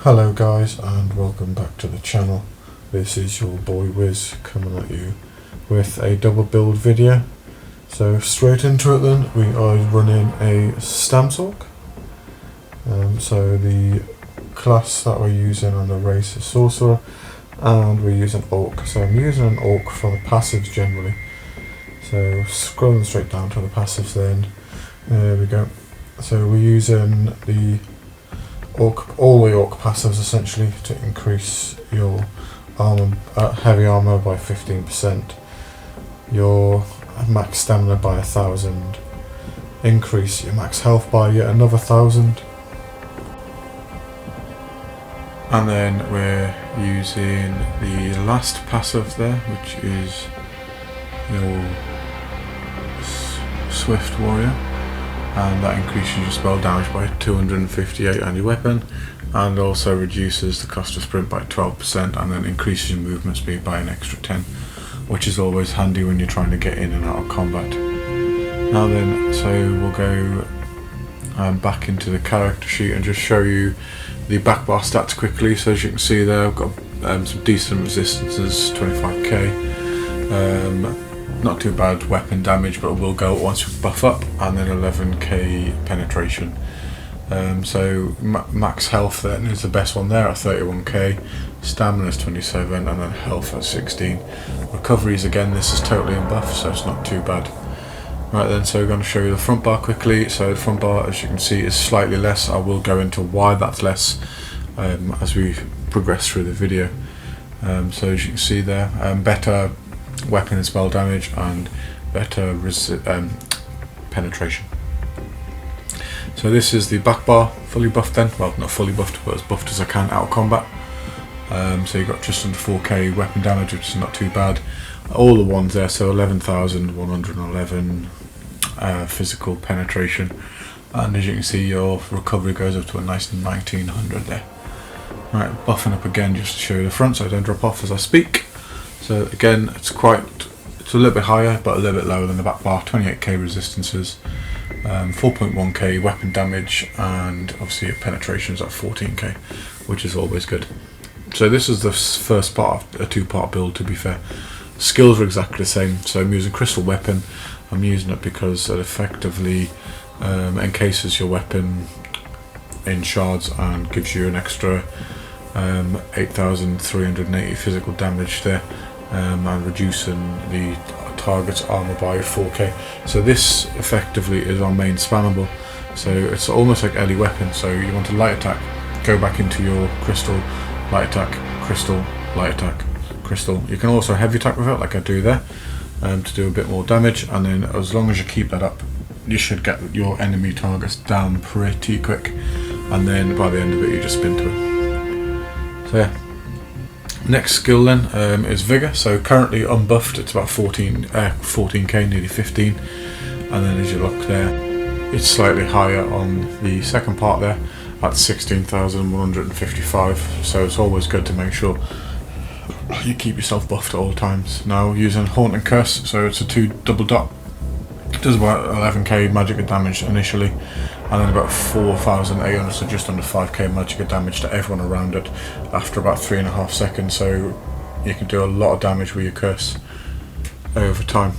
Hello guys, and welcome back to the channel. This is your boy Wiz coming at you with a double build video. So straight into it then, we are running a stamsorc. So the class that we're using on the race is sorcerer, and we're using orc. So I'm using an orc for the passives generally. So scrolling straight down to the passives then, there we go. So we're using the all the orc passives essentially to increase your armor, heavy armor by 15%, your max stamina by 1,000, increase your max health by yet another 1,000, and then we're using the last passive there, which is your Swift Warrior, and that increases your spell damage by 258 on your weapon, and also reduces the cost of sprint by 12%, and then increases your movement speed by an extra 10, which is always handy when you're trying to get in and out of combat. Now then, so we'll go back into the character sheet and just show you the back bar stats quickly. So as you can see there, I've got some decent resistances, 25k. Not too bad weapon damage, but it will go once you buff up, and then 11k penetration. So max health then is the best one there at 31k, stamina is 27, and then health at 16. Recoveries, again, this is totally in buff, so it's not too bad. Right then, so we're going to show you the front bar quickly. So the front bar, as you can see, is slightly less. I will go into why that's less as we progress through the video. So as you can see there, better weapon and spell damage, and better penetration. So this is the back bar, fully buffed then. Well, not fully buffed, but as buffed as I can out of combat. So you've got just under 4k weapon damage, which is not too bad. All the ones there, so 11,111 physical penetration, and as you can see, your recovery goes up to a nice 1900 there. Right, buffing up again just to show you the front, so I don't drop off as I speak. So again, it's a little bit higher, but a little bit lower than the back bar. 28k resistances, 4.1k weapon damage, and obviously your penetration is at 14k, which is always good. So this is the first part of a two-part build, to be fair. Skills are exactly the same. So I'm using crystal weapon. I'm using it because it effectively encases your weapon in shards and gives you an extra 8,380 physical damage there, and reducing the target's armor by 4k. So this effectively is our main spammable. So it's almost like any weapon. So you want a light attack, go back into your crystal, light attack, crystal, light attack, crystal. You can also heavy attack with it, like I do there, to do a bit more damage. And then as long as you keep that up, you should get your enemy targets down pretty quick. And then by the end of it, you just spin to it. So yeah. Next skill then is Vigor. So currently unbuffed, it's about 14k, nearly 15. And then as you look there, it's slightly higher on the second part there at 16,155. So it's always good to make sure you keep yourself buffed at all times. Now using Haunt and Curse, so it's a 2 double dot. It does about 11k magic damage initially, and then about 4,800, so just under 5k magic damage to everyone around it after about 3.5 seconds. So you can do a lot of damage with your curse over time.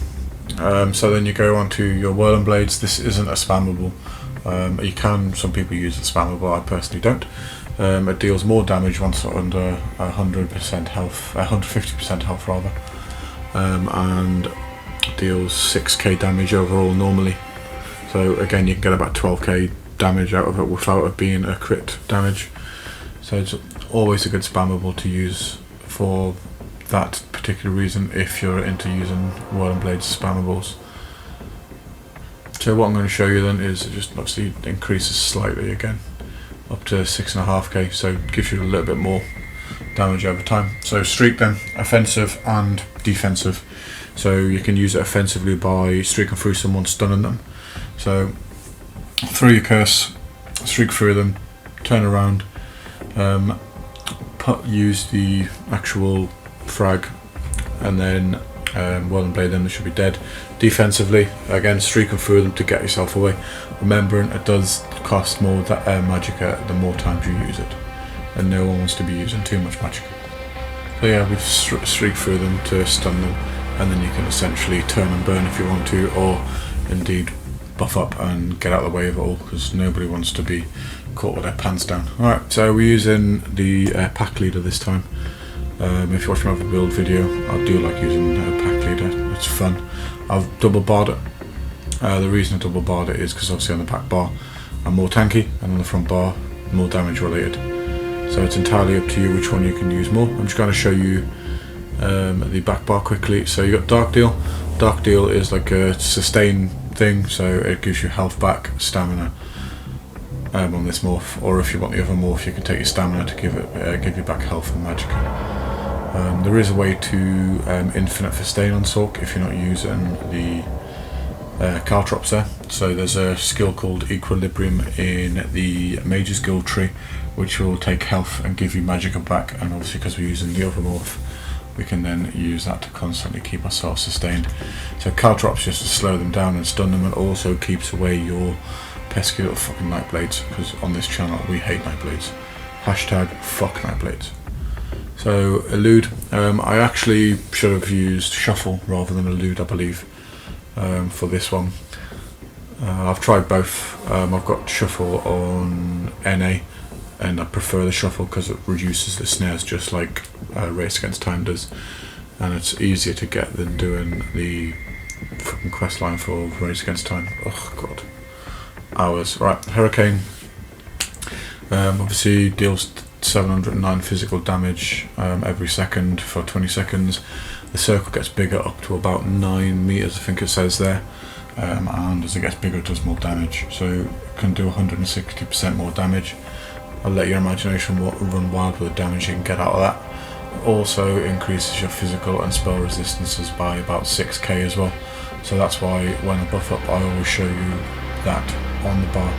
So then you go on to your Whirling Blades. This isn't a spammable. Some people use it spammable, I personally don't. It deals more damage once under 100% health, 150% health rather, and deals 6k damage overall normally. So again, you can get about 12k damage out of it without it being a crit damage. So it's always a good spammable to use for that particular reason if you're into using Whirling Blades spammables. So what I'm going to show you then is it just obviously increases slightly again, up to 6.5k, so it gives you a little bit more damage over time. So streak then, offensive and defensive. So you can use it offensively by streaking through someone, stunning them. So throw your curse, streak through them, turn around, use the actual frag, and then Whirling Blade them, they should be dead. Defensively, again, streaking through them to get yourself away. Remembering it does cost more magicka the more times you use it. and no one wants to be using too much magic. So yeah, we've streaked through them to stun them, and then you can essentially turn and burn if you want to, or indeed buff up and get out of the way of it all, because nobody wants to be caught with their pants down. Alright, so we're using the pack leader this time. If you watch my other build video, I do like using pack leader, it's fun. I've double barred it. The reason I double barred it is because obviously on the back bar I'm more tanky, and on the front bar more damage related. So it's entirely up to you which one you can use more. I'm just going to show you the back bar quickly. So you got Dark Deal. Dark Deal is like a sustain thing, so it gives you health back, stamina on this morph, or if you want the other morph you can take your stamina to give you back health and magic. There is a way to infinite sustain on Sorc if you're not using the caltrops there. So there's a skill called Equilibrium in the Mage's Guild tree, which will take health and give you magic back, and obviously because we're using the other morph we can then use that to constantly keep ourselves sustained. So caltrops just to slow them down and stun them, and also keeps away your pesky little fucking night blades, because on this channel we hate night blades. Hashtag fuck night blades. So elude, I actually should have used shuffle rather than elude, I believe, for this one. I've tried both. I've got shuffle on NA, and I prefer the shuffle because it reduces the snares just like Race Against Time does, and it's easier to get than doing the fucking quest line for Race Against Time. Oh god, hours. Right, Hurricane obviously deals 709 physical damage every second for 20 seconds. The circle gets bigger up to about 9 meters, I think it says there, and as it gets bigger it does more damage, so it can do 160% more damage. I'll let your imagination run wild with the damage you can get out of that. It also increases your physical and spell resistances by about 6k as well, so that's why when I buff up I always show you that on the bar,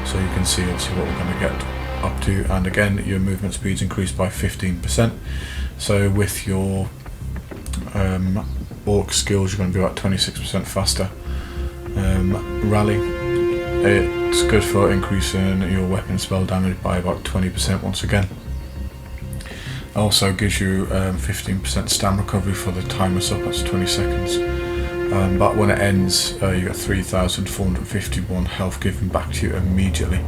so you can see obviously what we're going to get up to. And again, your movement speeds increased by 15%, so with your orc skills you're going to be about 26% faster. Rally, it's good for increasing your weapon spell damage by about 20% once again. Also gives you 15% stam recovery for the timer's up, that's 20 seconds. But when it ends, you get 3,451 health given back to you immediately.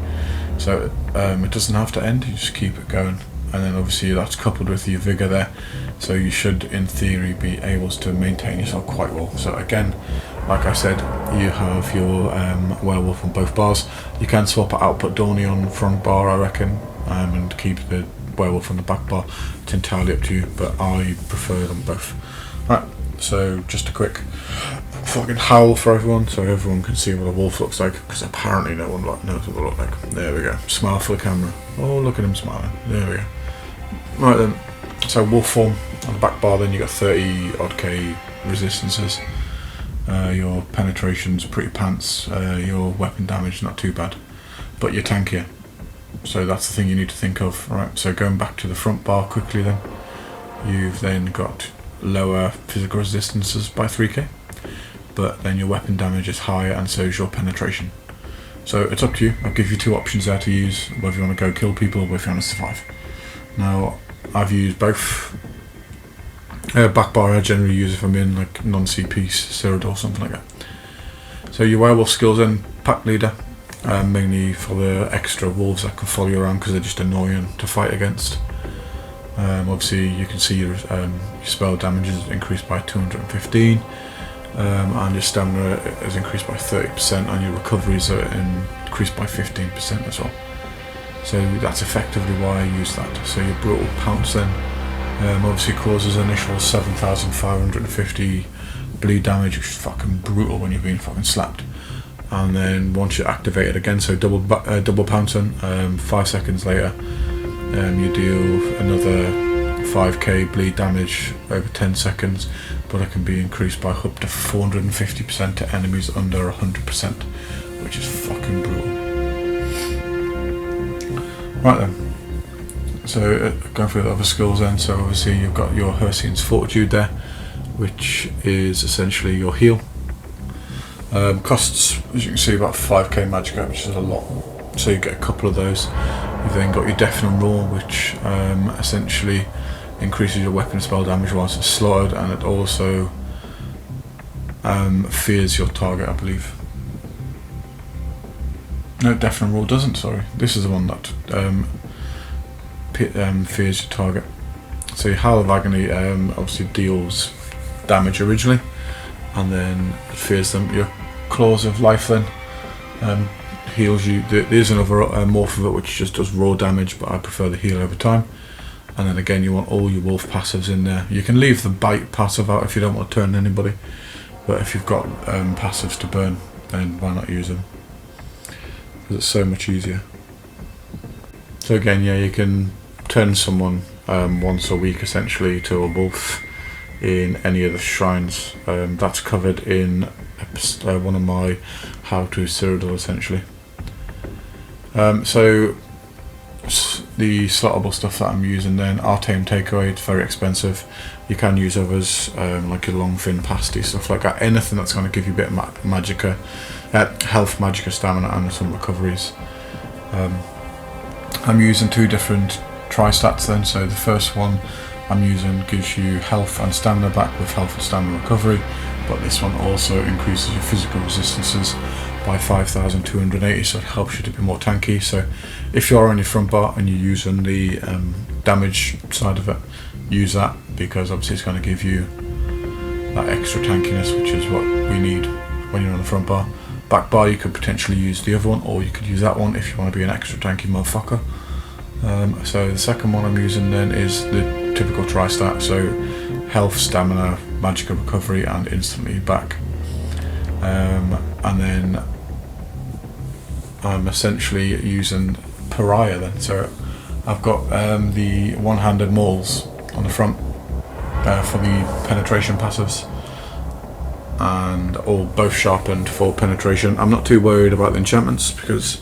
So it doesn't have to end, you just keep it going. And then obviously that's coupled with your Vigor there, so you should in theory be able to maintain yourself quite well. So again, like I said, you have your werewolf on both bars. You can swap out, put Dawny on front bar I reckon, and keep the werewolf on the back bar. It's entirely up to you, but I prefer them both. Right, so just a quick fucking howl for everyone, so everyone can see what a wolf looks like, because apparently no one knows what they look like. There we go. Smile for the camera. Oh, look at him smiling. There we go. Right then, so wolf form on the back bar, then you got 30 odd K resistances. Your penetration's pretty pants. Your weapon damage not too bad, but you're tankier. So that's the thing you need to think of. Right, so going back to the front bar quickly then, you've then got lower physical resistances by 3k, but then your weapon damage is higher, and so is your penetration. So it's up to you. I'll give you two options there to use, whether you want to go kill people or if you want to survive. Now, I've used both. Back bar I generally use if I'm in like non-CP Cyrodiil or something like that. So your werewolf skills and pack leader, mainly for the extra wolves that can follow you around because they're just annoying to fight against. Obviously you can see your spell damage is increased by 215, and your stamina is increased by 30%, and your recoveries are increased by 15% as well. So that's effectively why I use that. So your brutal pounce then obviously causes initial 7,550 bleed damage, which is fucking brutal when you're being fucking slapped. And then once you activate it again, so double pouncing, 5 seconds later, you deal another 5k bleed damage over 10 seconds, but it can be increased by up to 450% to enemies under 100%, which is fucking brutal. Right then, so going through the other skills then, so obviously you've got your Hercian's Fortitude there, which is essentially your heal. Costs, as you can see, about 5k magic, which is a lot, so you get a couple of those. You've then got your Deafening Roar, which essentially increases your weapon spell damage whilst it's slaughtered, and it also fears your target, I believe. No, Deafening Roar doesn't, sorry. This is the one that fears your target. So your Howl of Agony obviously deals damage originally, and then it fears them. Your Claws of Life then heals you. There's another morph of it which just does raw damage, but I prefer the heal over time. And then again, you want all your wolf passives in there. You can leave the bite passive out if you don't want to turn anybody, but if you've got passives to burn, then why not use them? Because it's so much easier. So again, yeah, you can turn someone once a week essentially to a wolf in any of the shrines. That's covered in one of my how-to Cyrodiil essentially. So the slottable stuff that I'm using then, Artane Takeaway, it's very expensive. You can use others like your Longfin Pasty, stuff like that. Anything that's going to give you a bit of magicka, health, magicka, stamina, and some recoveries. I'm using two different tri-stats then. So the first one I'm using gives you health and stamina back with health and stamina recovery, but this one also increases your physical resistances by 5,280, so it helps you to be more tanky. So if you're on your front bar and you're using the damage side of it, use that, because obviously it's going to give you that extra tankiness, which is what we need when you're on the front bar. Back bar, you could potentially use the other one, or you could use that one if you want to be an extra tanky motherfucker. So the second one I'm using then is the typical tri-stat, so health, stamina, magicka recovery, and instantly back. And then I'm essentially using Pariah then. So I've got the one-handed mauls on the front for the penetration passives, and all both sharpened for penetration. I'm not too worried about the enchantments because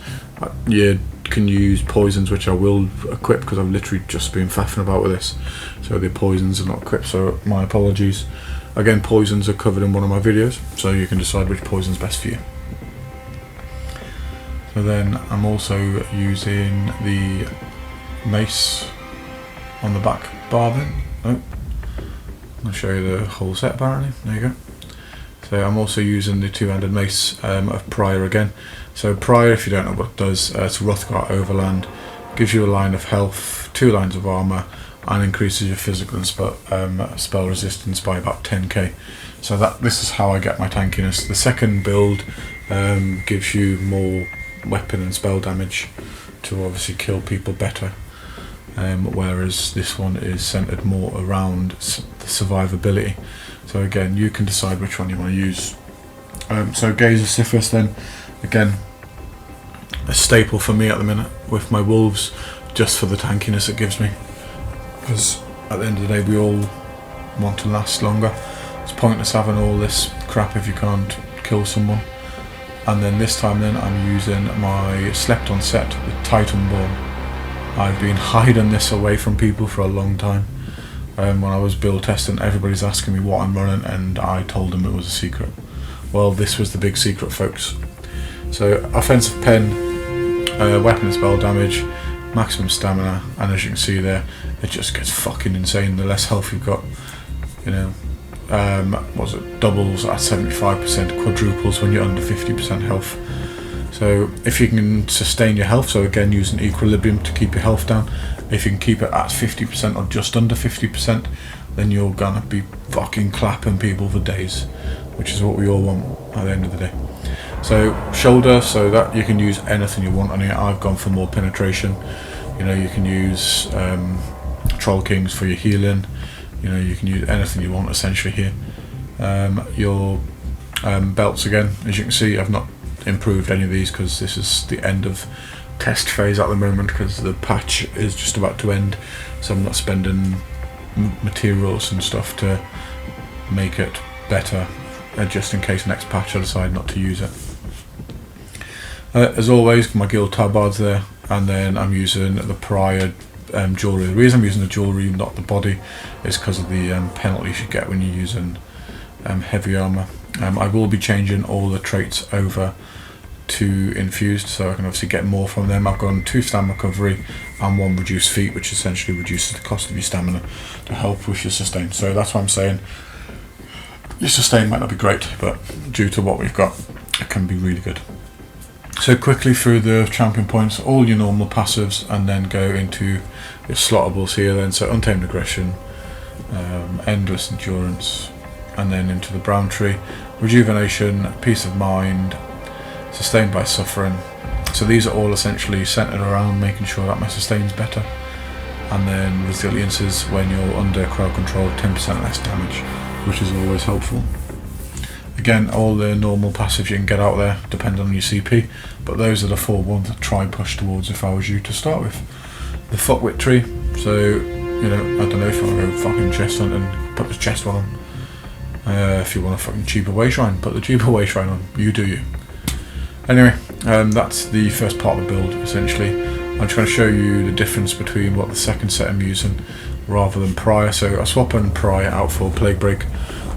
you can use poisons, which I will equip because I've literally just been faffing about with this. So the poisons are not equipped, so my apologies. Again, poisons are covered in one of my videos, so you can decide which poison's best for you. So then I'm also using the mace on the back bar then. Oh, I'll show you the whole set apparently. There you go. So I'm also using the two-handed mace of Pariah again. So Pariah, if you don't know what it does, it's Hrothgar Overland. Gives you a line of health, 2 lines of armour, and increases your physical and spell resistance by about 10k. So this is how I get my tankiness. The second build gives you more weapon and spell damage to obviously kill people better, whereas this one is centered more around the survivability. So again, you can decide which one you want to use. So Gaze of Sithis then, again, a staple for me at the minute with my wolves, just for the tankiness it gives me. Because at the end of the day, we all want to last longer. It's pointless having all this crap if you can't kill someone. And then this time then I'm using my slept on set, the Titan Ball. I've been hiding this away from people for a long time. When I was build testing, everybody's asking me what I'm running, and I told them it was a secret. Well, this was the big secret, folks. So offensive pen, weapon and spell damage, maximum stamina, and as you can see there, it just gets fucking insane the less health you've got. You know, was it doubles at 75%, quadruples when you're under 50% health. So if you can sustain your health, so again using equilibrium to keep your health down, if you can keep it at 50% or just under 50%, then you're gonna be fucking clapping people for days, which is what we all want at the end of the day. So shoulder, so that you can use anything you want on it. I've gone for more penetration. You know, you can use Troll Kings for your healing. You know, you can use anything you want essentially here. Your belts again, as you can see, I've not improved any of these because this is the end of test phase at the moment, because the patch is just about to end, so I'm not spending materials and stuff to make it better, just in case next patch I decide not to use it. As always, my guild tabards there, and then I'm using the Pariah jewellery. The reason I'm using the jewellery, not the body, is because of the penalties you get when you're using heavy armour. I will be changing all the traits over 2 infused, so I can obviously get more from them. I've got 2 stamina recovery and 1 reduced feat, which essentially reduces the cost of your stamina to help with your sustain. So that's what I'm saying. Your sustain might not be great, but due to what we've got, it can be really good. So quickly through the champion points, all your normal passives, and then go into your slottables here then. So Untamed Aggression, Endless Endurance, and then into the Brown Tree, Rejuvenation, Peace of Mind, Sustained by Suffering. So these are all essentially centered around making sure that my sustain's better. And then Resilience is when you're under crowd control, 10% less damage, which is always helpful. Again, all the normal passives you can get out there, depending on your CP, but those are the 4 ones that try and push towards if I was you to start with. The Fuckwit Tree, so, you know, I don't know if you want to go fucking chest hunt and put the chest one on. If you want a fucking cheaper way shrine, put the cheaper way shrine on, you do you. Anyway, that's the first part of the build, essentially. I'm just going to show you the difference between what the second set I'm using rather than prior. So I swap in prior out for Plague Break,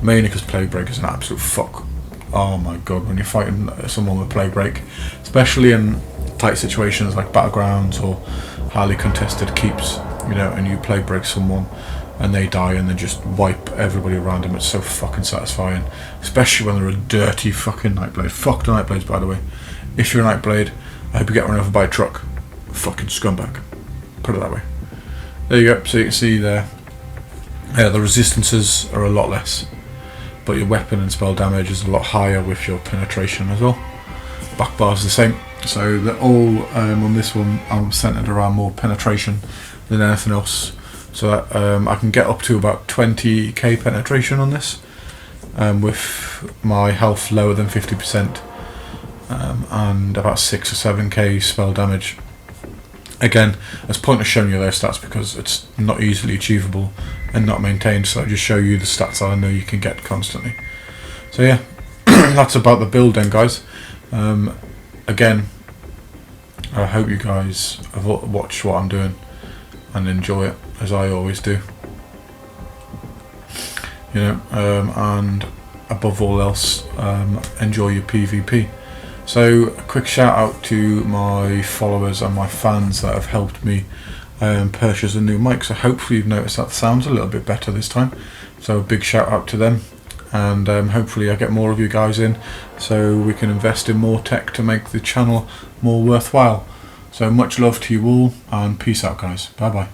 mainly because Plague Break is an absolute fuck. Oh my god, when you're fighting someone with Plague Break, especially in tight situations like battlegrounds or highly contested keeps, you know, and you Plague Break someone and they die and then just wipe everybody around them, it's so fucking satisfying. Especially when they're a dirty fucking Nightblade. Fuck the Nightblades, by the way. If you're a Nightblade, I hope you get run over by a truck. Fucking scumbag. Put it that way. There you go, so you can see there, the resistances are a lot less, but your weapon and spell damage is a lot higher with your penetration as well. Back bar is the same, so they're all on this one I'm centered around more penetration than anything else, so that I can get up to about 20k penetration on this with my health lower than 50% and about 6 or 7k spell damage. Again, it's pointless showing you those stats because it's not easily achievable and not maintained, so I just show you the stats that I know you can get constantly. So yeah, that's about the build then, guys. Again, I hope you guys have watched what I'm doing and enjoy it as I always do. You know, and above all else, enjoy your PvP. So a quick shout out to my followers and my fans that have helped me purchase a new mic, so hopefully you've noticed that the sound's a little bit better this time, so a big shout out to them, and hopefully I get more of you guys in so we can invest in more tech to make the channel more worthwhile. So much love to you all, and peace out guys, bye bye.